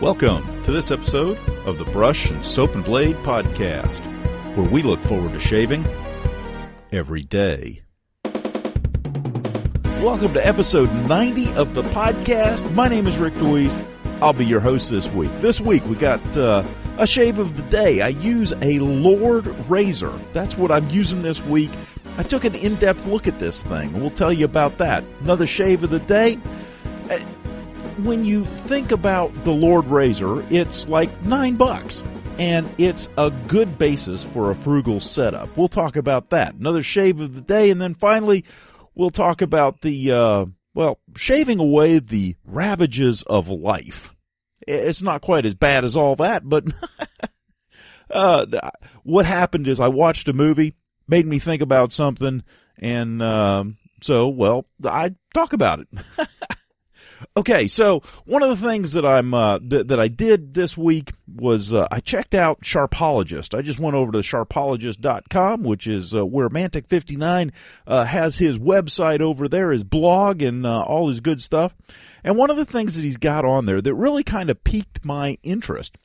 Welcome to this episode of the Brush and Soap and Blade Podcast, where we look forward to shaving every day. Welcome to episode 90 of the podcast. My name is Rick Deweese. I'll be your host this week. This week we got a shave of the day. I use a Lord razor. That's what I'm using this week. I took an in-depth look at this thing. We'll tell you about that. Another shave of the day. When you think about the Lord razor, it's like $9, and it's a good basis for a frugal setup. We'll talk about that. Another shave of the day, and then finally, we'll talk about the, shaving away the ravages of life. It's not quite as bad as all that, but what happened is I watched a movie, made me think about something, and I talk about it. Okay, so one of the things that that I did this week was I checked out Sharpologist. I just went over to Sharpologist.com, which is where Mantic59 has his website over there, his blog, and all his good stuff. And one of the things that he's got on there that really kind of piqued my interest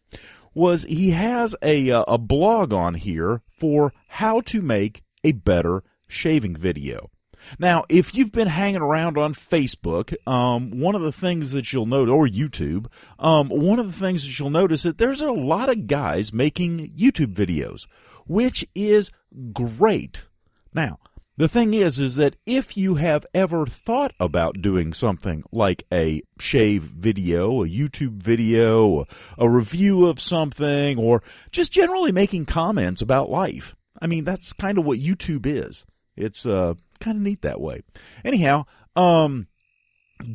was he has a blog on here for how to make a better shaving video. Now, if you've been hanging around on Facebook, one of the things that you'll note, or YouTube, one of the things that you'll notice that there's a lot of guys making YouTube videos, which is great. Now, the thing is that if you have ever thought about doing something like a shave video, a YouTube video, a review of something, or just generally making comments about life, I mean, that's kind of what YouTube is. It's kind of neat that way. Anyhow,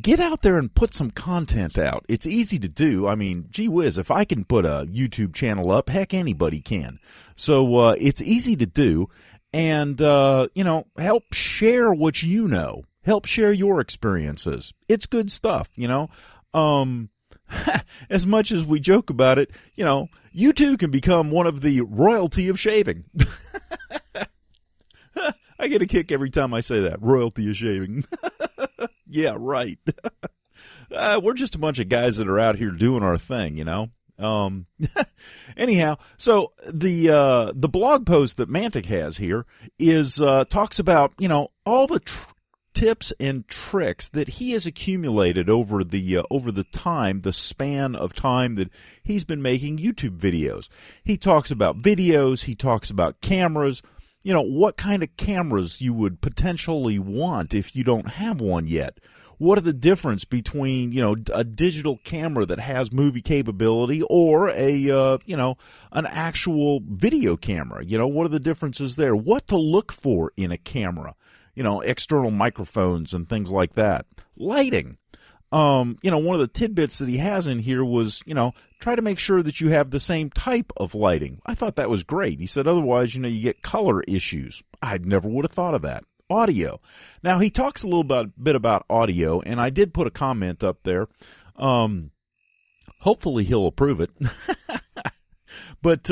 get out there and put some content out. It's easy to do. I mean, gee whiz, if I can put a YouTube channel up, heck, anybody can. So it's easy to do, and help share what you know. Help share your experiences. It's good stuff, As much as we joke about it, you too can become one of the royalty of shaving. I get a kick every time I say that. Royalty of shaving. Yeah, right. We're just a bunch of guys that are out here doing our thing, Anyhow, so the blog post that Mantic has here is talks about, all the tips and tricks that he has accumulated over the span of time that he's been making YouTube videos. He talks about videos, he talks about cameras, what kind of cameras you would potentially want if you don't have one yet. What are the difference between, a digital camera that has movie capability or an actual video camera? What are the differences there? What to look for in a camera? External microphones and things like that. Lighting. One of the tidbits that he has in here was, try to make sure that you have the same type of lighting. I thought that was great. He said otherwise, you get color issues. I never would have thought of that. Audio. Now, he talks a little bit about audio, and I did put a comment up there. Hopefully he'll approve it. But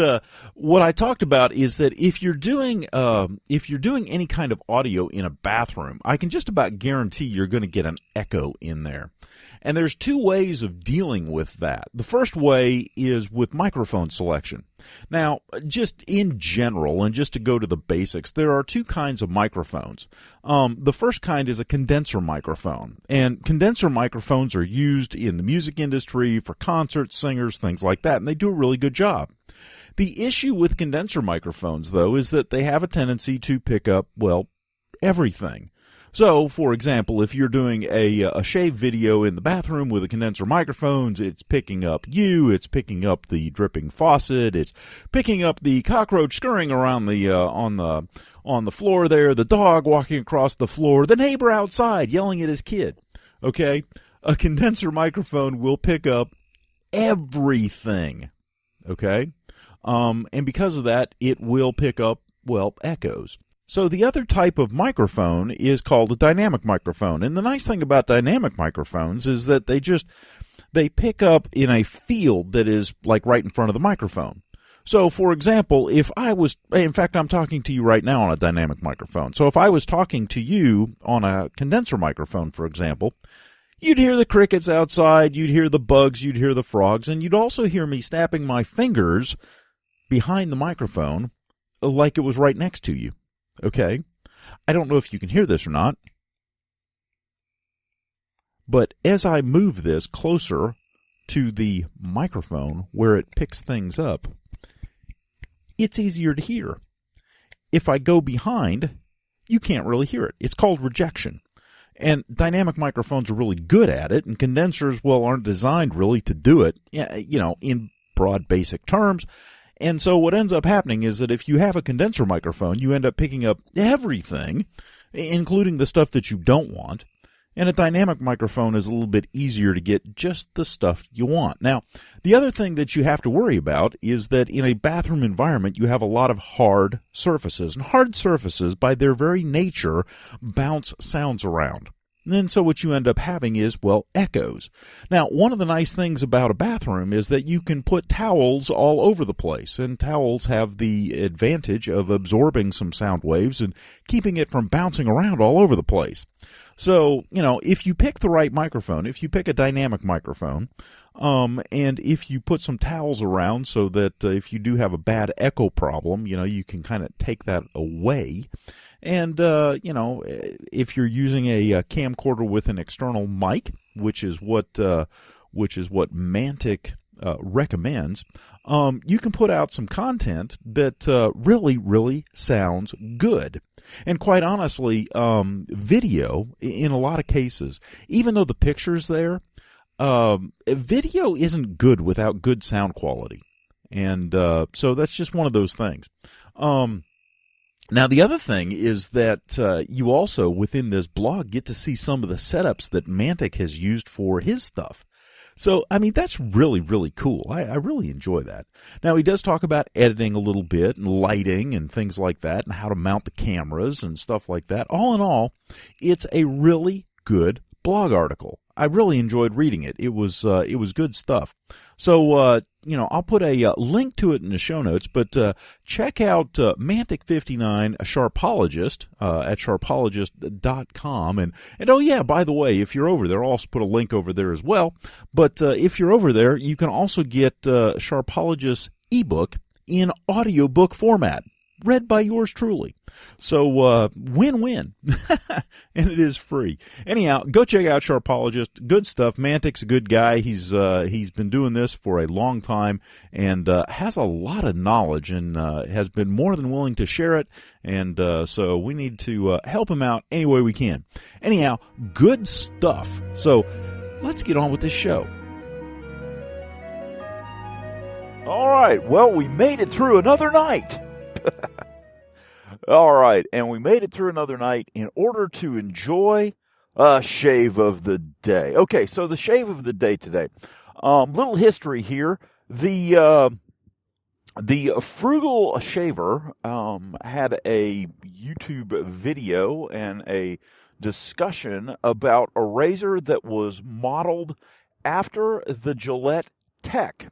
what I talked about is that if you're doing any kind of audio in a bathroom, I can just about guarantee you're going to get an echo in there. And there's two ways of dealing with that. The first way is with microphone selection. Now, just in general, and just to go to the basics, there are two kinds of microphones. The first kind is a condenser microphone. And condenser microphones are used in the music industry for concerts, singers, things like that, and they do a really good job. The issue with condenser microphones, though, is that they have a tendency to pick up, everything. So, for example, if you're doing a shave video in the bathroom with a condenser microphones, it's picking up you, it's picking up the dripping faucet, it's picking up the cockroach scurrying around on the floor there, the dog walking across the floor, the neighbor outside yelling at his kid. Okay? A condenser microphone will pick up everything. Okay? And because of that, it will pick up, echoes. So the other type of microphone is called a dynamic microphone. And the nice thing about dynamic microphones is that they pick up in a field that is like right in front of the microphone. So, for example, in fact, I'm talking to you right now on a dynamic microphone. So if I was talking to you on a condenser microphone, for example, you'd hear the crickets outside, you'd hear the bugs, you'd hear the frogs, and you'd also hear me snapping my fingers behind the microphone like it was right next to you. Okay? I don't know if you can hear this or not, but as I move this closer to the microphone where it picks things up, it's easier to hear. If I go behind, you can't really hear it. It's called rejection. And dynamic microphones are really good at it, and condensers, well, aren't designed really to do it, in broad basic terms. And so what ends up happening is that if you have a condenser microphone, you end up picking up everything, including the stuff that you don't want. And a dynamic microphone is a little bit easier to get just the stuff you want. Now, the other thing that you have to worry about is that in a bathroom environment, you have a lot of hard surfaces. And hard surfaces, by their very nature, bounce sounds around. And so what you end up having is, well, echoes. Now, one of the nice things about a bathroom is that you can put towels all over the place. And towels have the advantage of absorbing some sound waves and keeping it from bouncing around all over the place. So, if you pick the right microphone, if you pick a dynamic microphone, and if you put some towels around so that if you do have a bad echo problem, you can kind of take that away. And, if you're using a camcorder with an external mic, which is what Mantic recommends, you can put out some content that really, really sounds good. And quite honestly, video, in a lot of cases, even though the picture's there, video isn't good without good sound quality. And so that's just one of those things. Now, the other thing is that you also, within this blog, get to see some of the setups that Mantic has used for his stuff. So, that's really, really cool. I really enjoy that. Now, he does talk about editing a little bit and lighting and things like that and how to mount the cameras and stuff like that. All in all, it's a really good blog article. I really enjoyed reading it. It was good stuff. So, I'll put a link to it in the show notes, but check out Mantic59, a Sharpologist, at sharpologist.com. And oh yeah, by the way, if you're over there, I'll also put a link over there as well. But if you're over there, you can also get Sharpologist's ebook in audiobook format, read by yours truly. So, win-win. And it is free. Anyhow, go check out Sharpologist. Good stuff. Mantic's a good guy. He's been doing this for a long time and has a lot of knowledge and has been more than willing to share it. And so we need to help him out any way we can. Anyhow, good stuff. So let's get on with this show. All right. Well, we made it through another night. All right, and we made it through another night in order to enjoy a shave of the day. Okay, so the shave of the day today. Little history here. The Frugal Shaver had a YouTube video and a discussion about a razor that was modeled after the Gillette Tech.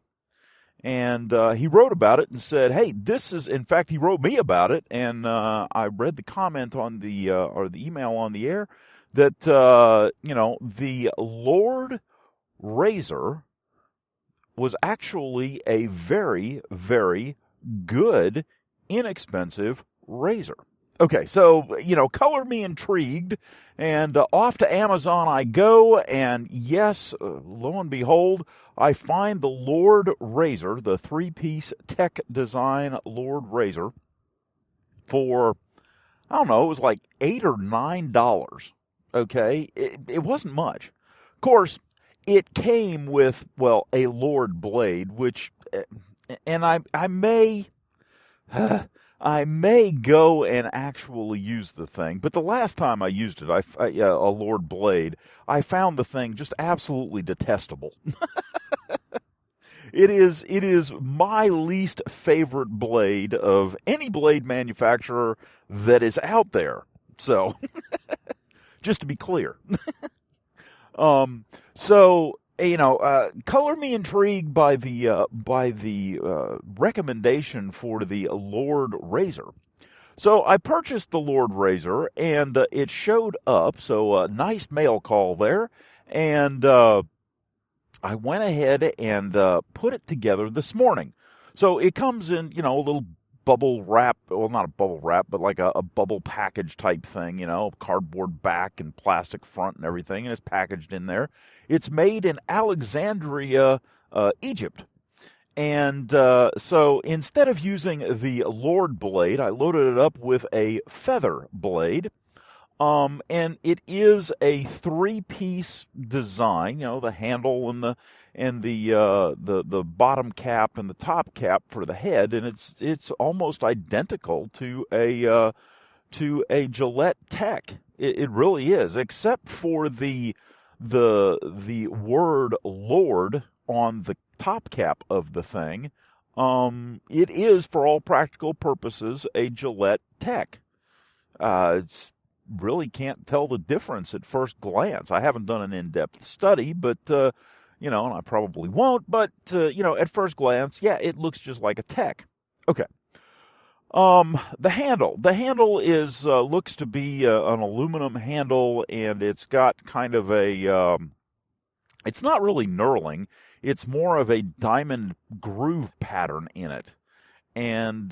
And he wrote about it and said, hey, in fact, he wrote me about it, and I read the comment on or the email on the air that, the Lord razor was actually a very, very good, inexpensive razor. Okay, so, color me intrigued, and off to Amazon I go, and yes, lo and behold, I find the Lord razor, the 3-piece Tech Design Lord razor, for, I don't know, it was like $8 or $9, okay? It wasn't much. Of course, it came with, well, a Lord blade, which, and I may... I may go and actually use the thing, but the last time I used it, a Lord blade, I found the thing just absolutely detestable. It is my least favorite blade of any blade manufacturer that is out there. So, just to be clear. Color me intrigued by the recommendation for the Lord razor. So I purchased the Lord razor, and it showed up. So a nice mail call there, And I went ahead and put it together this morning. So it comes in, a little bubble wrap, well, not a bubble wrap, but like a bubble package type thing, cardboard back and plastic front and everything, and it's packaged in there. It's made in Alexandria, Egypt. And so instead of using the Lord blade, I loaded it up with a feather blade. And it is a 3-piece design, the handle and the bottom cap and the top cap for the head, and it's almost identical to a Gillette Tech. It really is, except for the word Lord on the top cap of the thing. It is, for all practical purposes, a Gillette Tech. It's really can't tell the difference at first glance. I haven't done an in-depth study, but, and I probably won't, but, at first glance, yeah, it looks just like a Tech. Okay. The handle is, looks to be an aluminum handle, and it's got kind of a, it's not really knurling, it's more of a diamond groove pattern in it. And,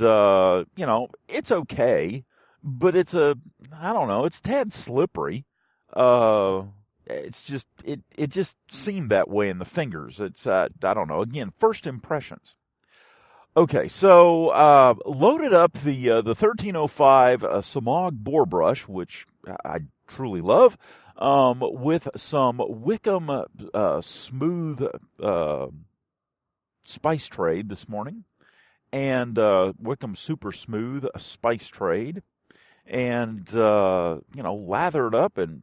it's okay. But it's it's tad slippery. It's just, it just seemed that way in the fingers. It's, I don't know, again, first impressions. Okay, so, loaded up the 1305 Samag boar brush, which I truly love, with some Wickham, smooth, spice trade this morning, and, Wickham super smooth spice trade. And, lathered up, and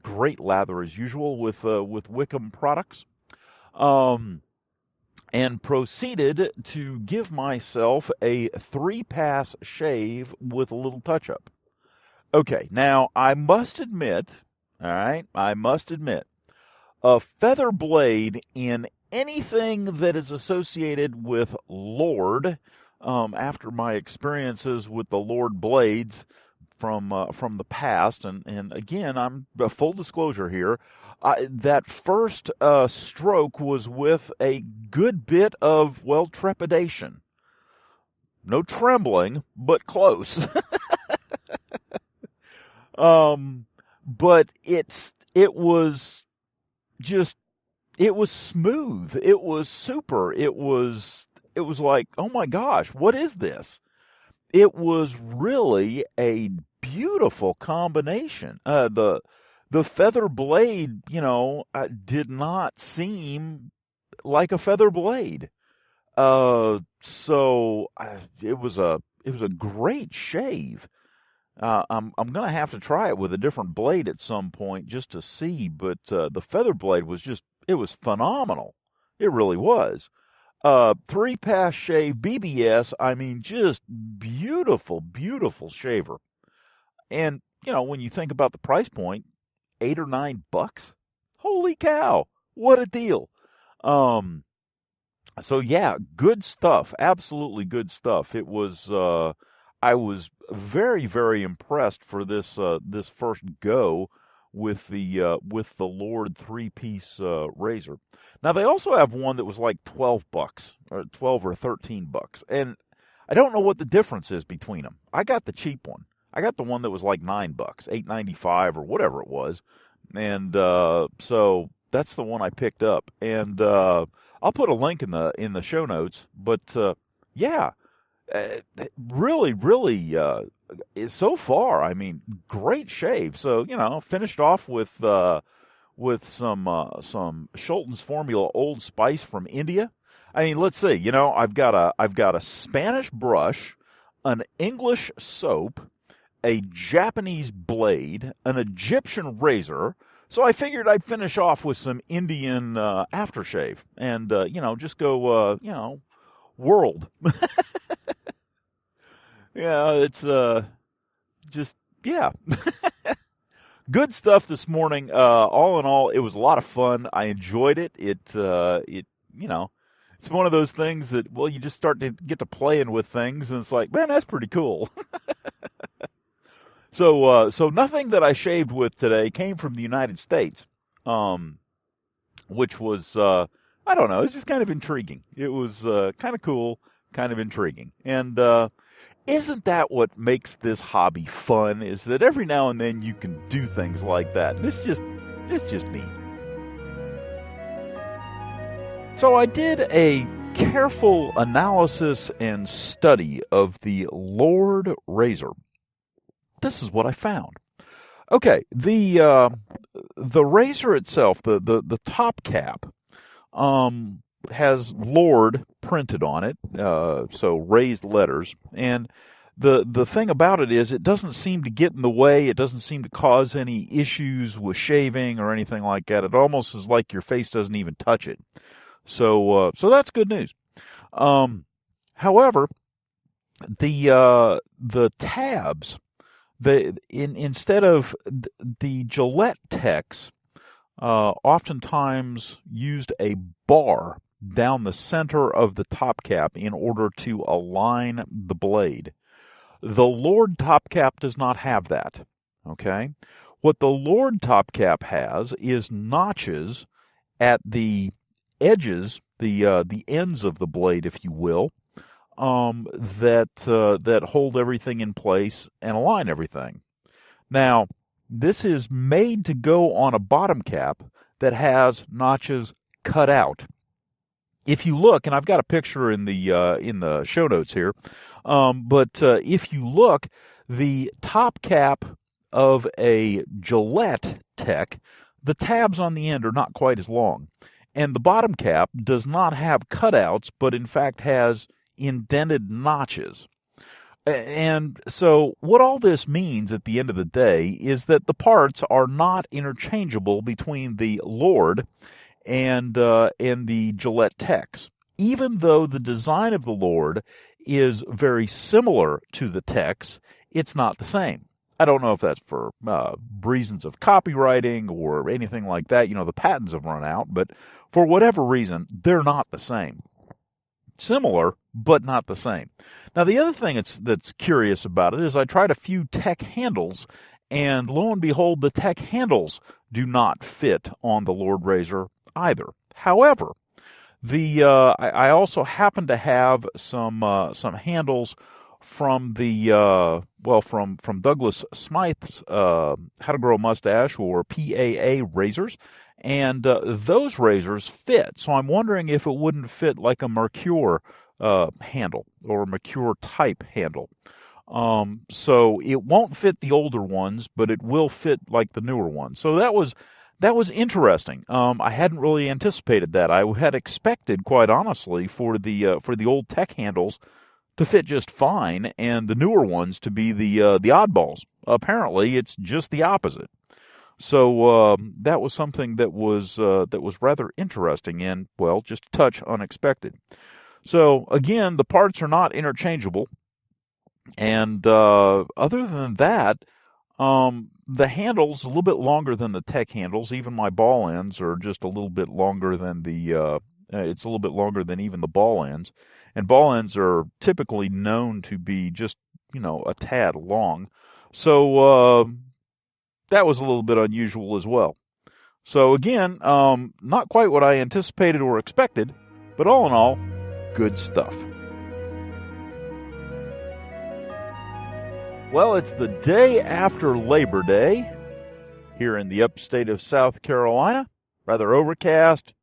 great lather as usual with Wickham products. And proceeded to give myself a 3-pass shave with a little touch-up. Okay, now, I must admit, a feather blade in anything that is associated with Lord, after my experiences with the Lord blades from the past, and again, I'm full disclosure here, that first stroke was with a good bit of, trepidation. No trembling, but close. But it was smooth. It was super. It was like, oh my gosh, what is this? It was really a beautiful combination. The feather blade, did not seem like a feather blade. So it was a great shave. I'm going to have to try it with a different blade at some point just to see, but the feather blade was it was phenomenal. It really was. 3-pass shave, BBS, I mean, just beautiful, beautiful shaver. And, when you think about the price point, $8 or $9, holy cow, what a deal. So yeah, good stuff, absolutely good stuff. It was, I was very, very impressed for this first go with the Lord 3-piece razor. Now they also have one that was like $12, or $12 or $13, and I don't know what the difference is between them. I got the cheap one. I got the one that was like $9, $8.95 or whatever it was, and so that's the one I picked up. And I'll put a link in the show notes. But yeah, really, really, so far, I mean, great shave. So finished off with some Shulton's Formula Old Spice from India. I mean, let's see. I've got a Spanish brush, an English soap, a Japanese blade, an Egyptian razor. So I figured I'd finish off with some Indian aftershave, and just go world. Yeah, it's just yeah. Good stuff this morning. All in all, it was a lot of fun. I enjoyed it. It's one of those things that, you just start to get to playing with things, and it's like, man, that's pretty cool. So nothing that I shaved with today came from the United States. which was, I don't know, it's just kind of intriguing. It was kind of cool, kind of intriguing. And isn't that what makes this hobby fun, is that every now and then you can do things like that. And it's just neat. So I did a careful analysis and study of the Lord Razor. This is what I found. Okay, the razor itself, the top cap, has Lord printed on it, so raised letters. And the thing about it is, it doesn't seem to get in the way. It doesn't seem to cause any issues with shaving or anything like that. It almost is like your face doesn't even touch it. So that's good news. However, the tabs, instead of the Gillette techs, oftentimes used a bar down the center of the top cap in order to align the blade. The Lord top cap does not have that. Okay, what the Lord top cap has is notches at the edges, the ends of the blade, if you will, that hold everything in place and align everything. Now, this is made to go on a bottom cap that has notches cut out. If you look, and I've got a picture in the show notes here, but if you look, the top cap of a Gillette tech, the tabs on the end are not quite as long. And the bottom cap does not have cutouts, but in fact has indented notches. And so what all this means at the end of the day is that the parts are not interchangeable between the Lord and the Gillette techs. Even though the design of the Lord is very similar to the techs, it's not the same. I don't know if that's for reasons of copywriting or anything like that. You know, the patents have run out, but for whatever reason, they're not the same. Similar, but not the same. Now, the other thing that's curious about it is I tried a few tech handles, and lo and behold, the tech handles do not fit on the Lord Razor either. However, I also happen to have some handles from from Douglas Smythe's How to Grow a Mustache, or PAA razors, and those razors fit. So I'm wondering if it wouldn't fit like a Mercure handle or a Mercure type handle. So it won't fit the older ones, but it will fit like the newer ones. So that was interesting. I hadn't really anticipated that. I had expected, quite honestly, for the old tech handles to fit just fine, and the newer ones to be the oddballs. Apparently, it's just the opposite. So that was something that was rather interesting and, well, just a touch unexpected. So again, the parts are not interchangeable, and other than that, the handle's a little bit longer than the tech handles. Even my ball ends are just a little bit longer than it's a little bit longer than even the ball ends. And ball ends are typically known to be just, a tad long. So that was a little bit unusual as well. So again, not quite what I anticipated or expected, but all in all, good stuff. Well, it's the day after Labor Day here in the upstate of South Carolina. Rather overcast,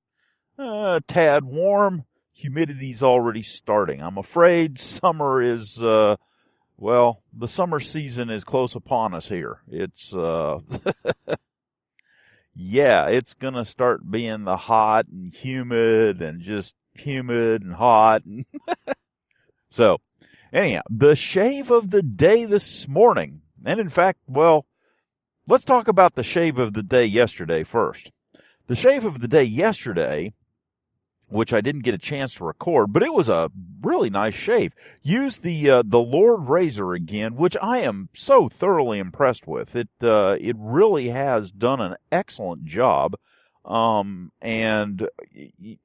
a tad warm. Humidity's already starting. I'm afraid summer is, the summer season is close upon us here. It's, it's going to start being the hot and humid and just humid and hot. So, anyhow, the shave of the day this morning. And in fact, let's talk about the shave of the day yesterday first. The shave of the day yesterday, which I didn't get a chance to record, but it was a really nice shave. Used the Lord razor again, which I am so thoroughly impressed with. It really has done an excellent job. And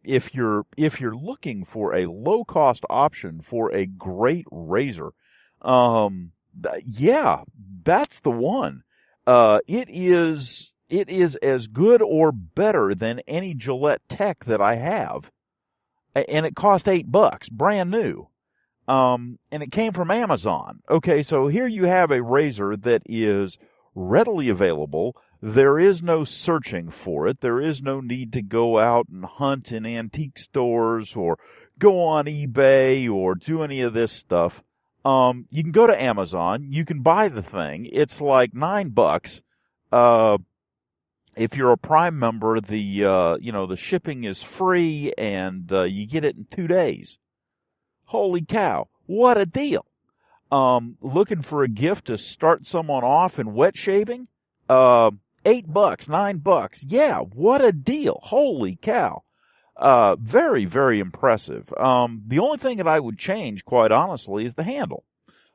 if you're looking for a low cost option for a great razor, that's the one. It is as good or better than any Gillette Tech that I have. And it cost $8, brand new. And it came from Amazon. Okay, so here you have a razor that is readily available. There is no searching for it. There is no need to go out and hunt in antique stores or go on eBay or do any of this stuff. You can go to Amazon. You can buy the thing. It's like $9. If you're a Prime member, the shipping is free and you get it in 2 days. Holy cow, what a deal. Looking for a gift to start someone off in wet shaving? $8, $9. Yeah, what a deal. Holy cow. Very, very impressive. The only thing that I would change, quite honestly, is the handle.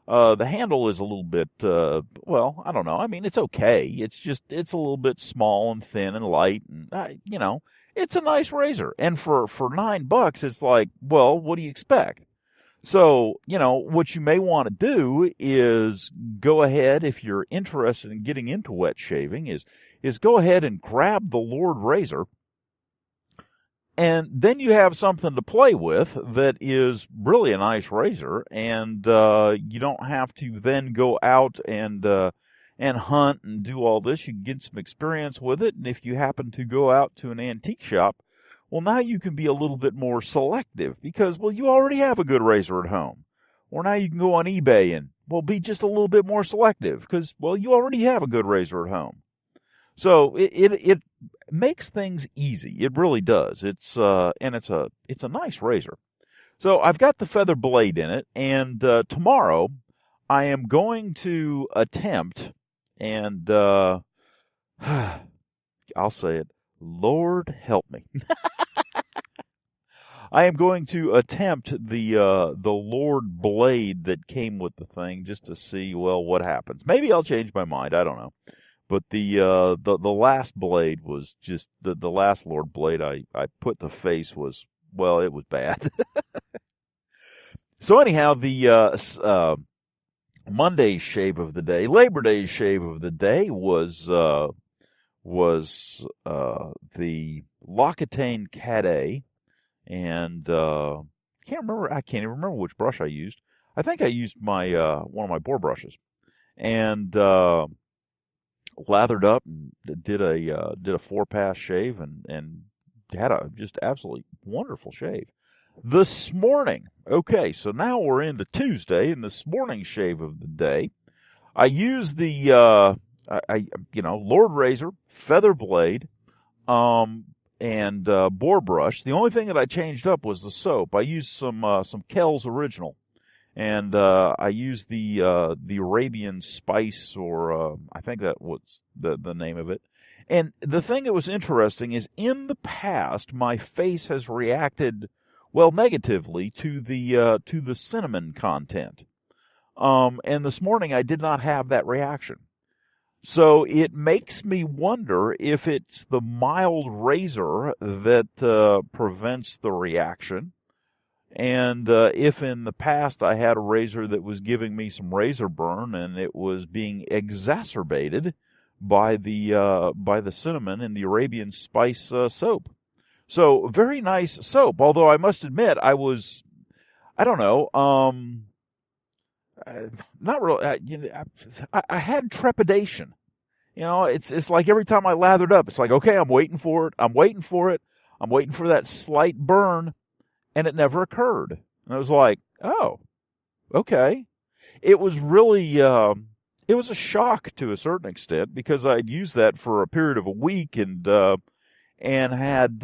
The handle is a little bit, well, I don't know. I mean, it's okay. It's a little bit small and thin and light and, it's a nice razor. And for $9, it's like, well, what do you expect? So, what you may want to do is go ahead, if you're interested in getting into wet shaving, is go ahead and grab the Lord razor. And then you have something to play with that is really a nice razor, and you don't have to then go out and hunt and do all this. You can get some experience with it, and if you happen to go out to an antique shop, well, now you can be a little bit more selective because, well, you already have a good razor at home. Or now you can go on eBay and, well, be just a little bit more selective because, well, you already have a good razor at home. So it makes things easy. It really does. It's a nice razor. So I've got the feather blade in it, and tomorrow I am going to attempt, and I'll say it, Lord help me. I am going to attempt the Lord blade that came with the thing just to see, well, what happens. Maybe I'll change my mind. I don't know. But the last blade was just the last Lord blade I put to face was, well, it was bad. So anyhow, the Monday's shave of the day, Labor Day's shave of the day was the L'Occitane Cadet, and I can't even remember which brush I used. I think I used my one of my boar brushes, and lathered up and did a 4-pass shave and had a just absolutely wonderful shave. This morning, okay, so now we're into Tuesday, and this morning's shave of the day, I used the Lord razor, feather blade, and boar brush. The only thing that I changed up was the soap. I used some Kel's Original, and I used the Arabian Spice, or I think that was the name of it. And the thing that was interesting is, in the past, my face has reacted, well, negatively to the cinnamon content. And this morning I did not have that reaction. So it makes me wonder if it's the mild razor that prevents the reaction, and if in the past I had a razor that was giving me some razor burn and it was being exacerbated by the cinnamon and the Arabian Spice soap. So very nice soap, although I must admit I don't know, not really. I had trepidation. It's like every time I lathered up, it's like, okay, I'm waiting for it. I'm waiting for that slight burn, and it never occurred. And I was like, oh, okay. It was really, it was a shock to a certain extent because I'd used that for a period of a week and had, had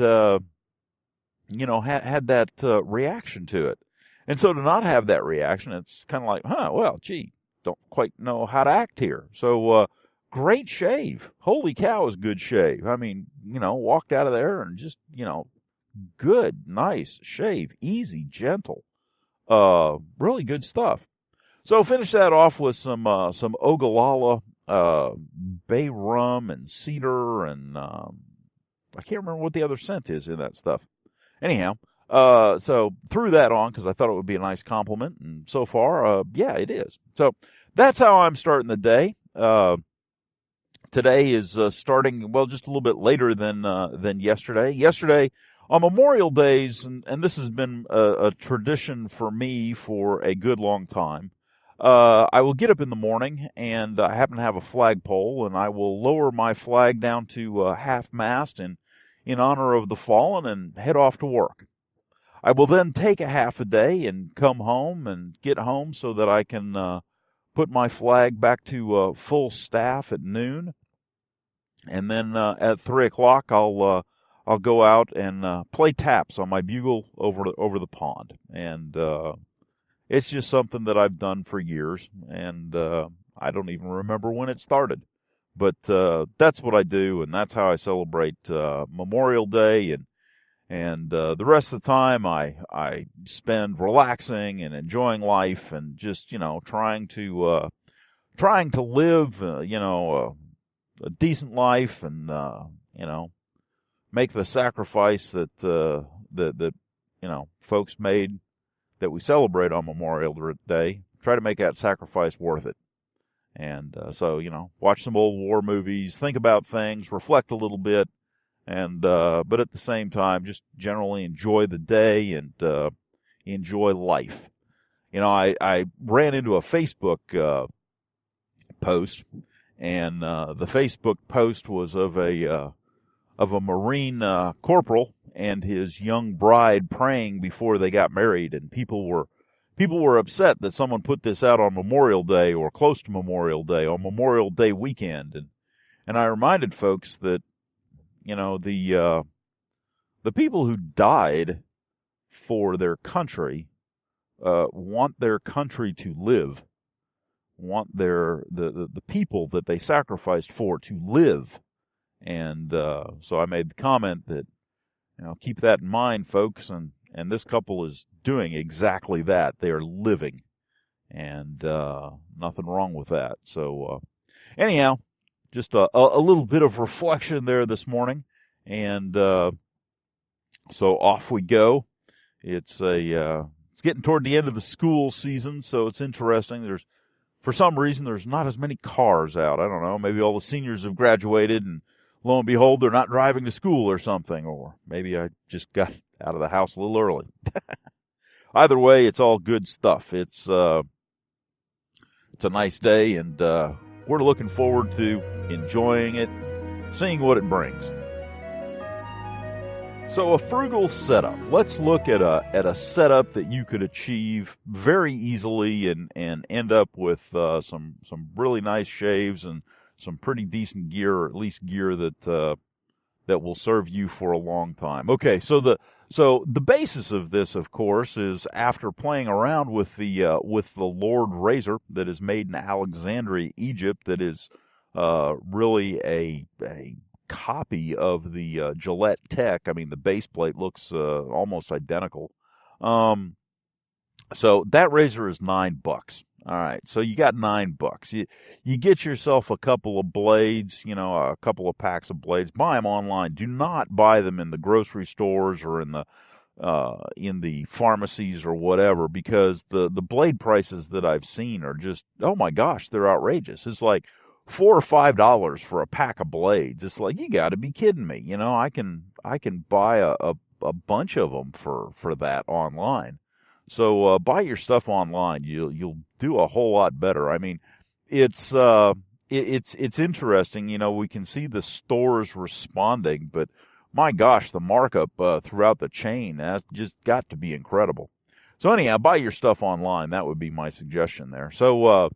that reaction to it. And so to not have that reaction, it's kind of like, well, gee, don't quite know how to act here. So, great shave. Holy cow, is good shave. I mean, walked out of there and just, good, nice shave. Easy, gentle. Really good stuff. So finish that off with some Ogallala, bay rum and cedar and, I can't remember what the other scent is in that stuff. Anyhow, so threw that on because I thought it would be a nice compliment, and so far, yeah, it is. So that's how I'm starting the day. Today is starting, well, just a little bit later than yesterday. Yesterday, on Memorial Days, and this has been a tradition for me for a good long time, I will get up in the morning, and I happen to have a flagpole, and I will lower my flag down to half-mast in honor of the fallen and head off to work. I will then take a half a day and come home and get home so that I can put my flag back to full staff at noon. And then at 3 o'clock, I'll go out and play taps on my bugle over the pond, and it's just something that I've done for years, and I don't even remember when it started, but that's what I do, and that's how I celebrate Memorial Day, and the rest of the time I spend relaxing and enjoying life, and just trying to live a decent life, and make the sacrifice that folks made that we celebrate on Memorial Day. Try to make that sacrifice worth it. And so watch some old war movies, think about things, reflect a little bit, and but at the same time just generally enjoy the day and enjoy life. I ran into a Facebook post, and the Facebook post was of a Marine corporal and his young bride praying before they got married, and people were upset that someone put this out on Memorial Day or close to Memorial Day, on Memorial Day weekend, and I reminded folks that the people who died for their country want their country to live, want the people that they sacrificed for to live. And so I made the comment that, keep that in mind, folks, and this couple is doing exactly that. They are living, and nothing wrong with that. So anyhow, just a little bit of reflection there this morning, and so off we go. It's getting toward the end of the school season, so it's interesting. For some reason, there's not as many cars out. I don't know, maybe all the seniors have graduated, and lo and behold, they're not driving to school or something, or maybe I just got out of the house a little early. Either way, it's all good stuff. It's a nice day, and we're looking forward to enjoying it, seeing what it brings. So a frugal setup. Let's look at a setup that you could achieve very easily and end up with some really nice shaves and some pretty decent gear, or at least gear that will serve you for a long time. Okay, so the basis of this, of course, is after playing around with the Lord razor that is made in Alexandria, Egypt, that is really a copy of the Gillette Tech. I mean, the base plate looks almost identical. So that razor is $9. All right, so you got $9. You get yourself a couple of blades, a couple of packs of blades. Buy them online. Do not buy them in the grocery stores or in the pharmacies or whatever, because the blade prices that I've seen are just, oh my gosh, they're outrageous. It's like $4 or $5 for a pack of blades. It's like, you got to be kidding me. I can buy a bunch of them for that online. So buy your stuff online. You'll do a whole lot better. I mean, it's interesting. We can see the stores responding, but my gosh, the markup throughout the chain has just got to be incredible. So anyhow, buy your stuff online. That would be my suggestion there. So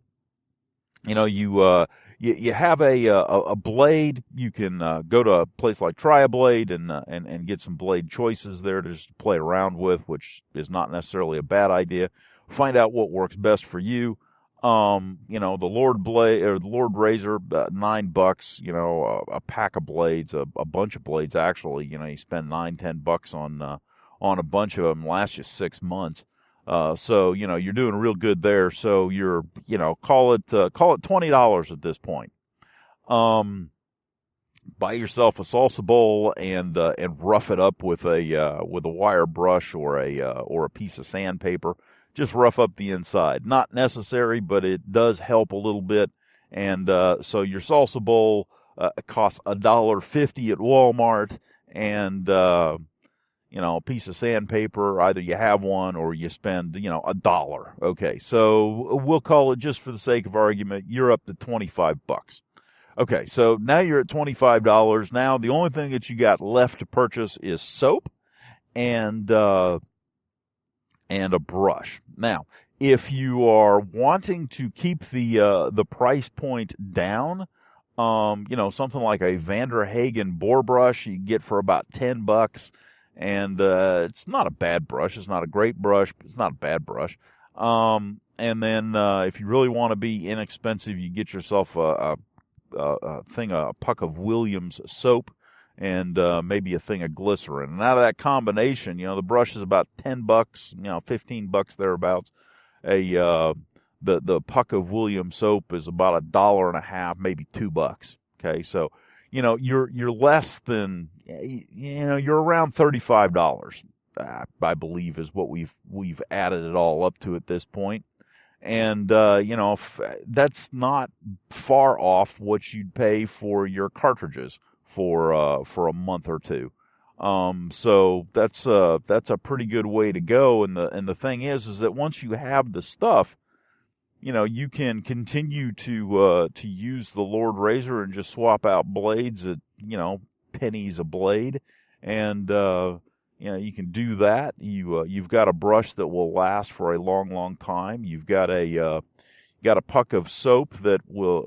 you have a blade. You can go to a place like Try a Blade and get some blade choices there to just play around with, which is not necessarily a bad idea. Find out what works best for you. The Lord blade or the Lord razor, $9. A pack of blades, a bunch of blades actually. You spend $9-10 on a bunch of them. Lasts you 6 months. So you're doing real good there. So you're call it $20 at this point. Buy yourself a salsa bowl and rough it up with a wire brush or a piece of sandpaper. Just rough up the inside. Not necessary, but it does help a little bit. And so your salsa bowl, it costs $1.50 at Walmart, and a piece of sandpaper, either you have one or you spend, $1. Okay, so we'll call it, just for the sake of argument, you're up to $25. Okay, so now you're at $25. Now the only thing that you got left to purchase is soap and a brush. Now, if you are wanting to keep the price point down, something like a Vanderhagen boar brush you get for about $10. And it's not a bad brush. It's not a great brush, but it's not a bad brush. And then if you really want to be inexpensive, you get yourself a puck of Williams soap and maybe a thing of glycerin. And out of that combination, the brush is about $10, $15 thereabouts. The puck of Williams soap is about $1.50, maybe $2. Okay, so you're less than, you're around $35, I believe, is what we've added it all up to at this point. And, that's not far off what you'd pay for your cartridges for a month or two. So that's a pretty good way to go. And the thing is that once you have the stuff, you can continue to use the Lord Razor and just swap out blades at, pennies a blade. And, you can do that. You've got a brush that will last for a long, long time. You've got a puck of soap that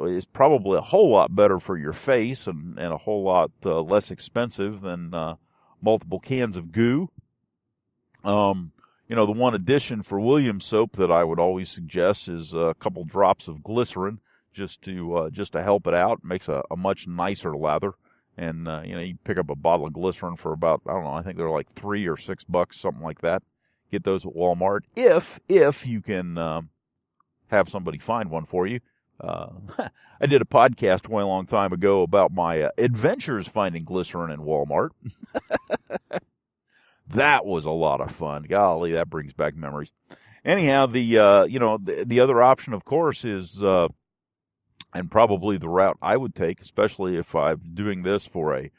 is probably a whole lot better for your face and a whole lot less expensive than multiple cans of goo. The one addition for Williams soap that I would always suggest is a couple drops of glycerin just to help it out. It makes a much nicer lather. And, you pick up a bottle of glycerin for about, I don't know, I think they're like $3 or $6, something like that. Get those at Walmart. If you can have somebody find one for you. I did a podcast way a long time ago about my adventures finding glycerin in Walmart. That was a lot of fun. Golly, that brings back memories. Anyhow, the other option, of course, is, and probably the route I would take, especially if I'm doing this for a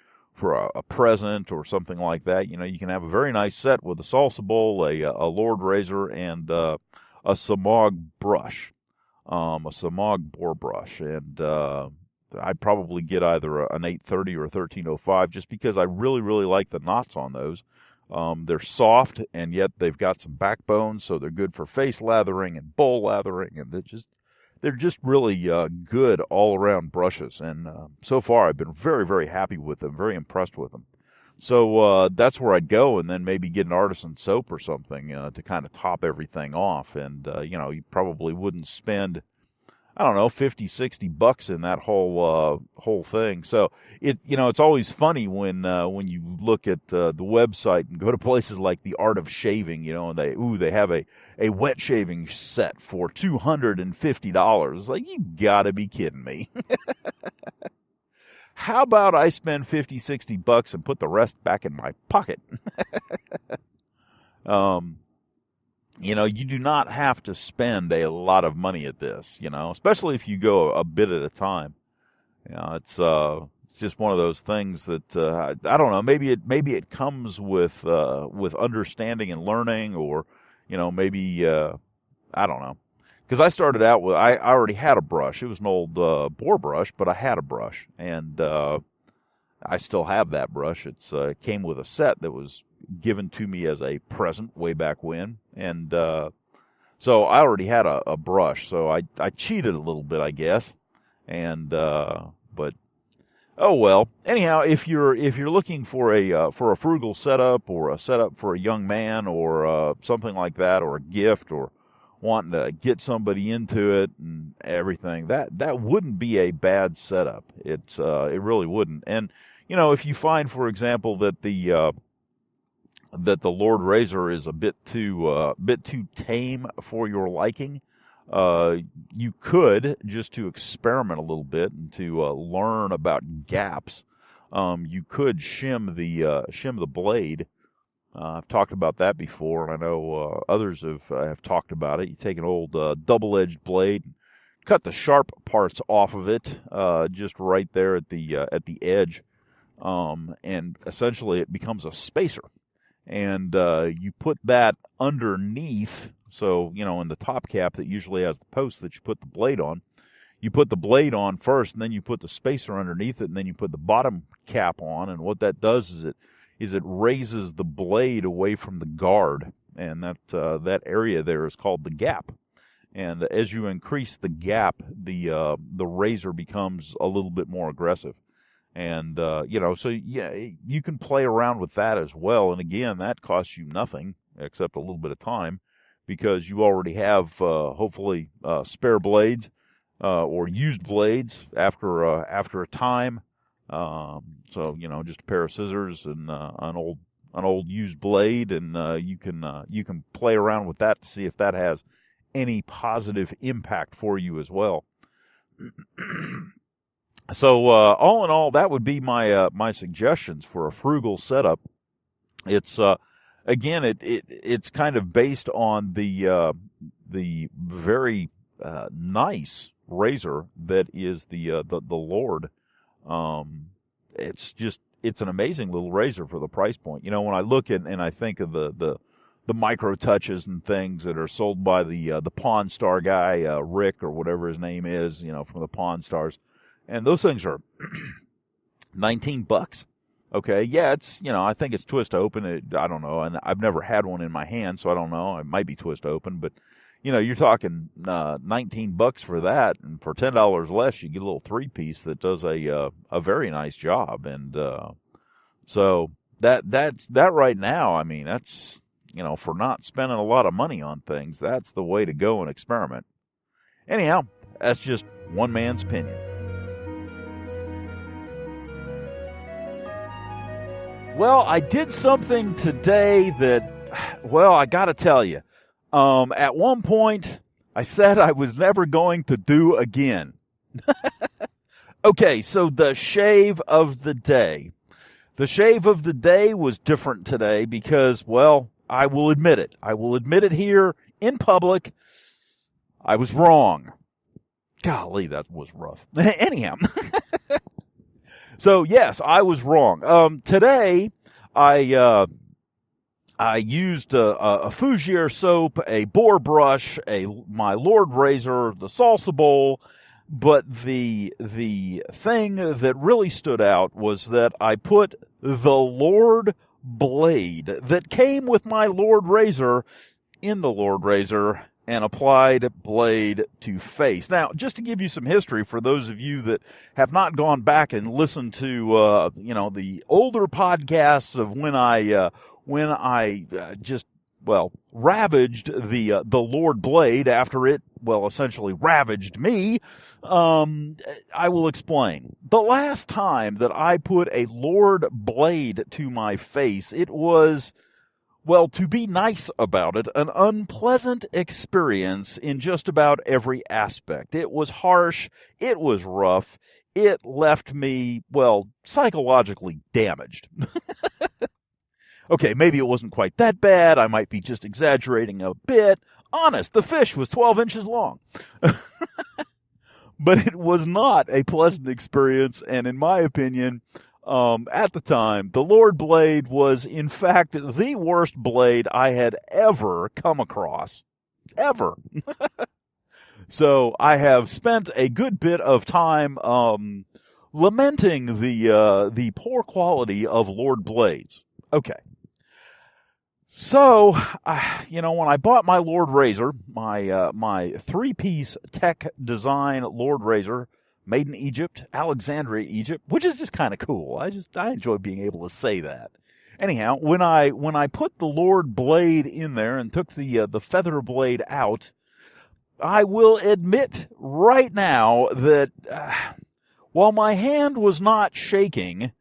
present or something like that. You can have a very nice set with a salsa bowl, a Lord Razor, and a Samog brush, a Samog boar brush, and I'd probably get either an 830 or a 1305, just because I really, really like the knots on those. They're soft, and yet they've got some backbone, so they're good for face lathering and bowl lathering, and they're just really good all-around brushes. And so far, I've been very, very happy with them, very impressed with them. So that's where I'd go, and then maybe get an artisan soap or something to kind of top everything off. And you probably wouldn't spend, I don't know, $50, $60 in that whole thing. So it's always funny when you look at the website and go to places like the Art of Shaving, and they have a wet shaving set for $250. It's like, you gotta be kidding me. How about I spend $50, $60 and put the rest back in my pocket? You do not have to spend a lot of money at this, especially if you go a bit at a time. It's just one of those things that I don't know. Maybe it comes with understanding and learning, or maybe I don't know. Because I started out with, I already had a brush. It was an old boar brush, but I had a brush, and I still have that brush. It came with a set that was given to me as a present way back when, and so I already had a brush. So I cheated a little bit, I guess, and but oh well. Anyhow, if you're looking for a frugal setup, or a setup for a young man, or something like that, or a gift, or wanting to get somebody into it and everything, that wouldn't be a bad setup. It really wouldn't. And if you find, for example, that the Lord Razor is a bit too tame for your liking, you could, just to experiment a little bit and to learn about gaps, you could shim the blade. I've talked about that before, and I know others have talked about it. You take an old double-edged blade, and cut the sharp parts off of it, just right there at the edge, and essentially it becomes a spacer. And you put that underneath, so, in the top cap that usually has the post that you put the blade on. You put the blade on first, and then you put the spacer underneath it, and then you put the bottom cap on. And what that does is it raises the blade away from the guard, and that area there is called the gap. And as you increase the gap, the razor becomes a little bit more aggressive. And so yeah, you can play around with that as well. And again, that costs you nothing except a little bit of time, because you already have hopefully spare blades. Or used blades after a time, so just a pair of scissors and an old used blade, and you can play around with that to see if that has any positive impact for you as well. So all in all, that would be my suggestions for a frugal setup. It's again, it's kind of based on the very nice razor that is the Lord. It's an amazing little razor for the price point. When I look at and I think of the micro touches and things that are sold by the Pawn Star guy, Rick or whatever his name is, from the Pawn Stars, and those things are $19. Okay, yeah, it's I think it's twist open. I don't know, and I've never had one in my hand, so I don't know. It might be twist open, but you're talking $19 for that, and for $10 less, you get a little 3-piece that does a very nice job. And so that right now, I mean, that's for not spending a lot of money on things, that's the way to go and experiment. Anyhow, that's just one man's opinion. Well, I did something today that, well, I got to tell you. At one point, I said I was never going to do again. Okay, so the shave of the day. The shave of the day was different today because, well, I will admit it. I will admit it here in public. I was wrong. Golly, that was rough. Anyhow. So, yes, I was wrong. Today, I used a Fougere soap, a boar brush, my Lord razor, the salsa bowl, but the thing that really stood out was that I put the Lord blade that came with my Lord razor in the Lord razor and applied blade to face. Now, just to give you some history for those of you that have not gone back and listened to the older podcasts of when I just ravaged the Lord blade after it, essentially ravaged me, I will explain. The last time that I put a Lord blade to my face, it was, to be nice about it, an unpleasant experience in just about every aspect. It was harsh, it was rough, it left me, psychologically damaged. Okay, maybe it wasn't quite that bad. I might be just exaggerating a bit. Honest, the fish was 12 inches long. But it was not a pleasant experience, and in my opinion, at the time, the Lord blade was, in fact, the worst blade I had ever come across. Ever. So I have spent a good bit of time lamenting the poor quality of Lord blades. Okay. So, when I bought my Lord razor, my 3-piece tech design Lord razor, made in Egypt, Alexandria, Egypt, which is just kind of cool. I enjoy being able to say that. Anyhow, when I put the Lord blade in there and took the feather blade out, I will admit right now that while my hand was not shaking,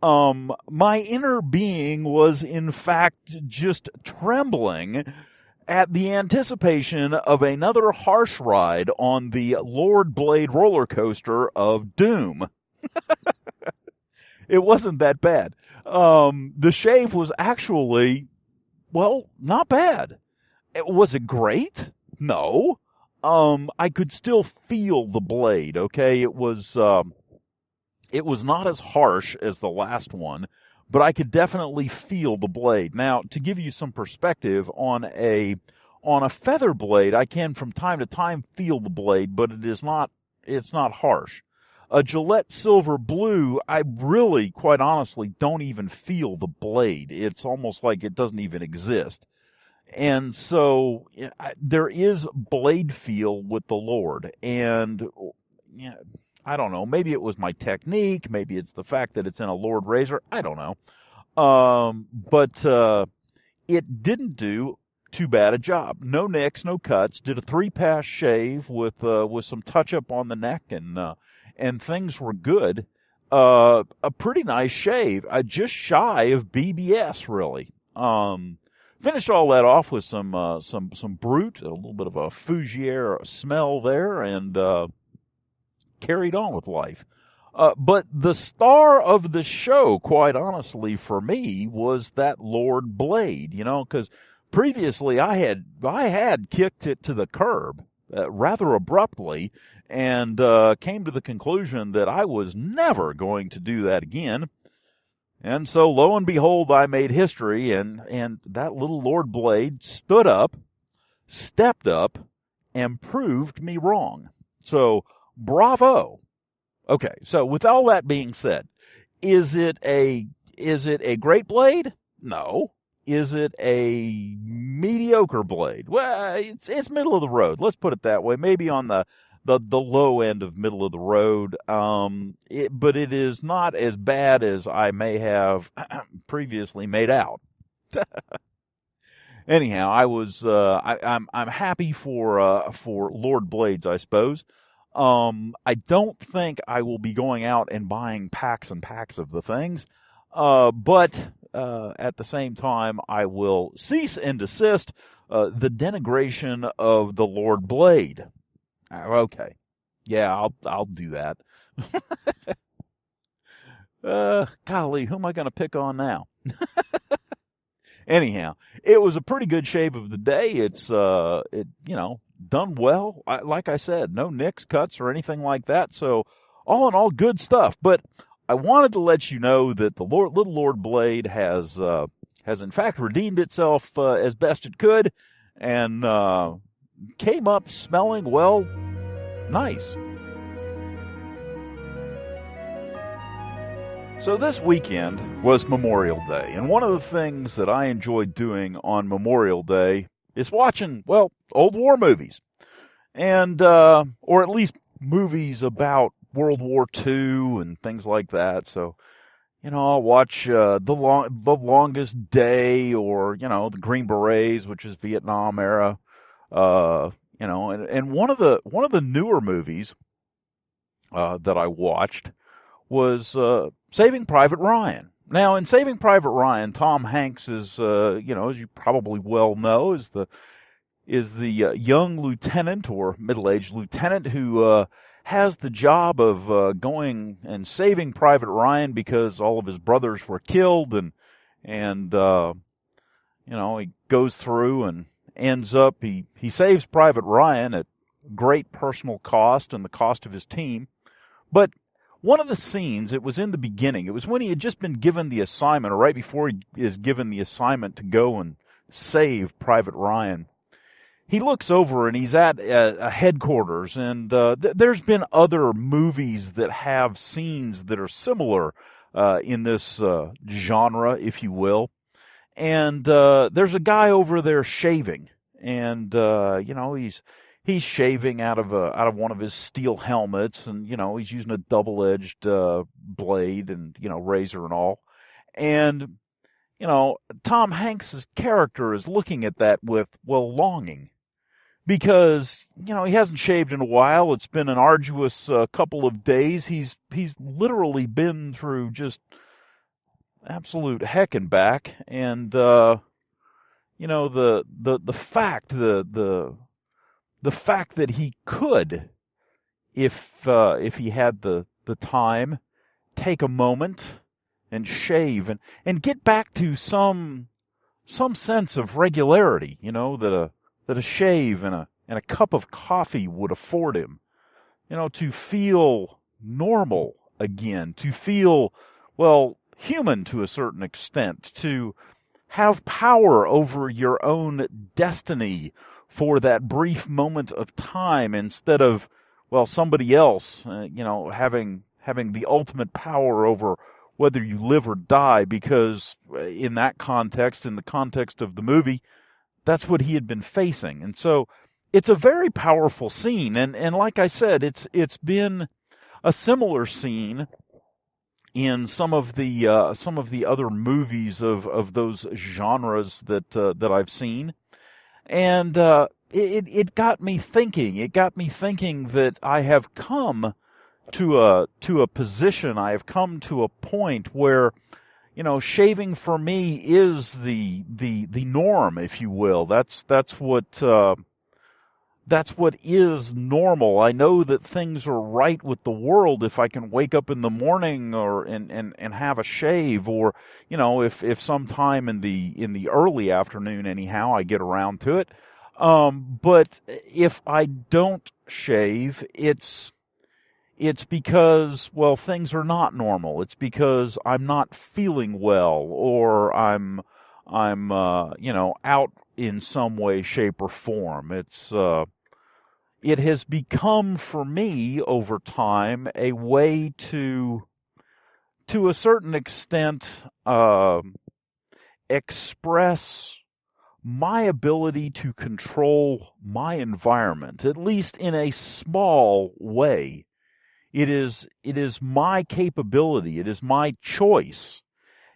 my inner being was in fact just trembling at the anticipation of another harsh ride on the Lord Blade roller coaster of doom. It wasn't that bad. The shave was actually, not bad. Was it great? No. I could still feel the blade, okay? It was not as harsh as the last one, but I could definitely feel the blade. Now, to give you some perspective, on a feather blade, I can from time to time feel the blade, but it's not harsh. A Gillette Silver Blue, I really, quite honestly, don't even feel the blade. It's almost like it doesn't even exist. And so there is blade feel with the Lord. And I don't know, maybe it was my technique, maybe it's the fact that it's in a Lord razor, I don't know. But it didn't do too bad a job. No nicks, no cuts. Did a 3-pass shave with some touch-up on the neck, and things were good. A pretty nice shave. Just shy of BBS, really. Finished all that off with some Brut, a little bit of a Fougere smell there, and carried on with life. But the star of the show, quite honestly, for me, was that Lord blade, because previously I had kicked it to the curb rather abruptly, and came to the conclusion that I was never going to do that again. And so, lo and behold, I made history, and that little Lord blade stood up, stepped up, and proved me wrong. So, bravo. Okay, so with all that being said, is it a great blade? No. Is it a mediocre blade? Well, it's middle of the road. Let's put it that way. Maybe on the low end of middle of the road. But it is not as bad as I may have previously made out. Anyhow, I'm happy for Lord Blades, I suppose. I don't think I will be going out and buying packs and packs of the things. But at the same time, I will cease and desist the denigration of the Lord Blade. Okay. Yeah, I'll do that. Golly, who am I going to pick on now? Anyhow, it was a pretty good shave of the day. It's done well. Like I said, no nicks, cuts, or anything like that. So, all in all, good stuff. But I wanted to let you know that the little Lord Blade has in fact redeemed itself as best it could, and came up smelling, well, nice. So this weekend was Memorial Day, and one of the things that I enjoyed doing on Memorial Day is watching, well, old war movies, and or at least movies about World War II and things like that. So, I'll watch The Longest Day, or the Green Berets, which is Vietnam era. And one of the newer movies that I watched was Saving Private Ryan. Now, in Saving Private Ryan, Tom Hanks is, as you probably well know, is the young lieutenant or middle-aged lieutenant who has the job of going and saving Private Ryan because all of his brothers were killed, and he goes through and ends up he saves Private Ryan at great personal cost and the cost of his team. But one of the scenes, it was in the beginning. It was when he had just been given the assignment, or right before he is given the assignment to go and save Private Ryan. He looks over and he's at a headquarters, and there's been other movies that have scenes that are similar in this genre, if you will. And there's a guy over there shaving, and he's shaving out of one of his steel helmets, and he's using a double-edged blade and razor and all. And Tom Hanks's character is looking at that with, well, longing. Because, he hasn't shaved in a while. It's been an arduous couple of days. He's literally been through just absolute heck and back. And, the fact, the fact that he could, if he had the time, take a moment and shave and get back to some sense of regularity, that a shave and and a cup of coffee would afford him. To feel normal again, to feel, well, human to a certain extent, to have power over your own destiny for that brief moment of time instead of, well, somebody else, having the ultimate power over whether you live or die, because in that context, in the context of the movie, that's what he had been facing. And so it's a very powerful scene. And like I said, it's been a similar scene in some of the other movies of those genres that I've seen. And it got me thinking. It got me thinking that I have come to a position, I have come to a point where, shaving for me is the norm, if you will. That's what is normal. I know that things are right with the world if I can wake up in the morning and have a shave, or if sometime in the early afternoon anyhow I get around to it. But if I don't shave, it's because, well, things are not normal. It's because I'm not feeling well, or I'm out in some way, shape, or form. It has become for me over time a way to a certain extent, express my ability to control my environment, at least in a small way. It is my capability, it is my choice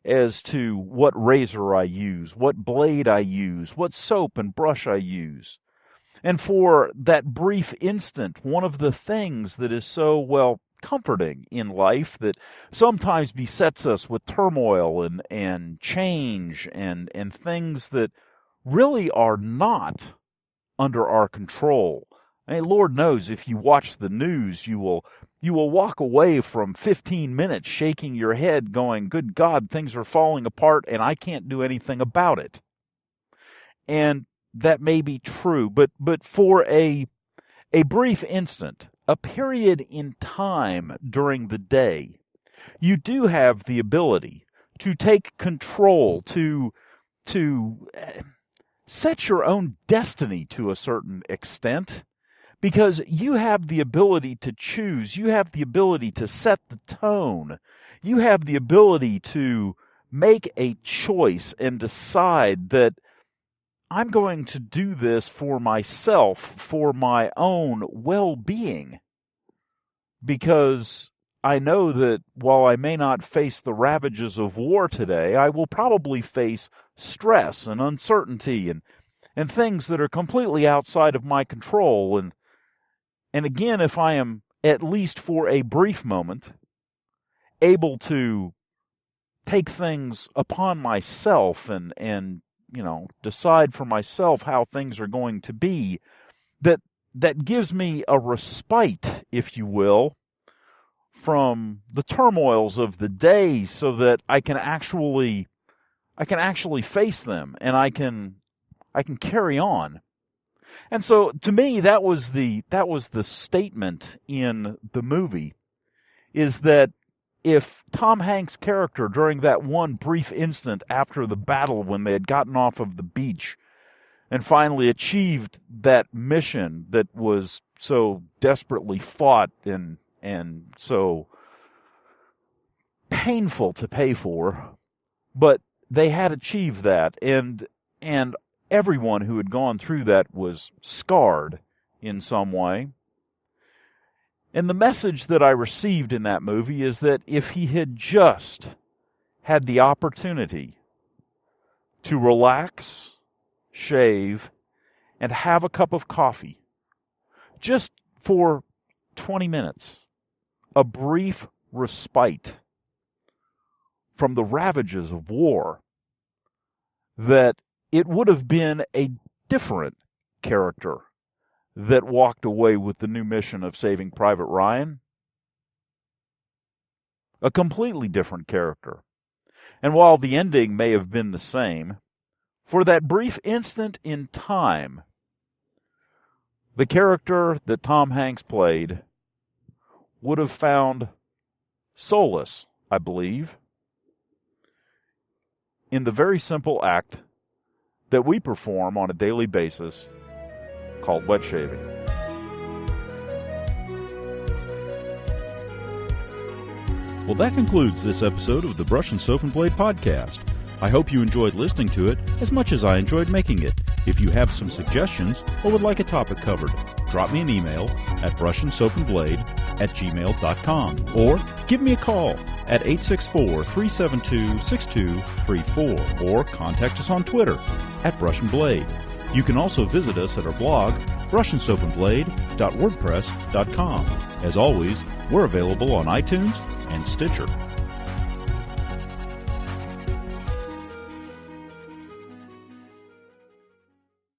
as to what razor I use, what blade I use, what soap and brush I use. And for that brief instant, one of the things that is so, well, comforting in life that sometimes besets us with turmoil and change and things that really are not under our control. I mean, Lord knows if you watch the news, you will walk away from 15 minutes shaking your head going, good God, things are falling apart and I can't do anything about it. And that may be true, but for a brief instant, a period in time during the day, you do have the ability to take control, to set your own destiny to a certain extent, because you have the ability to choose, you have the ability to set the tone, you have the ability to make a choice and decide that I'm going to do this for myself, for my own well-being, because I know that while I may not face the ravages of war today, I will probably face stress and uncertainty and things that are completely outside of my control. And again, if I am, at least for a brief moment, able to take things upon myself and decide for myself how things are going to be, that gives me a respite, if you will, from the turmoils of the day, so that I can actually face them and I can carry on. And so to me that was the statement in the movie, is that if Tom Hanks' character, during that one brief instant after the battle when they had gotten off of the beach and finally achieved that mission that was so desperately fought and so painful to pay for, but they had achieved that, and everyone who had gone through that was scarred in some way. And the message that I received in that movie is that if he had just had the opportunity to relax, shave, and have a cup of coffee, just for 20 minutes, a brief respite from the ravages of war, that it would have been a different character that walked away with the new mission of Saving Private Ryan. A completely different character. And while the ending may have been the same, for that brief instant in time, the character that Tom Hanks played would have found solace, I believe, in the very simple act that we perform on a daily basis called wet shaving. Well, that concludes this episode of the Brush and Soap and Blade Podcast. I hope you enjoyed listening to it as much as I enjoyed making it. If you have some suggestions or would like a topic covered, drop me an email at BrushnSoapnBlade@gmail.com or give me a call at 864-372-6234 or contact us on Twitter at Brush and Blade. You can also visit us at our blog, BrushnSoapnBlade.wordpress.com. As always, we're available on iTunes and Stitcher.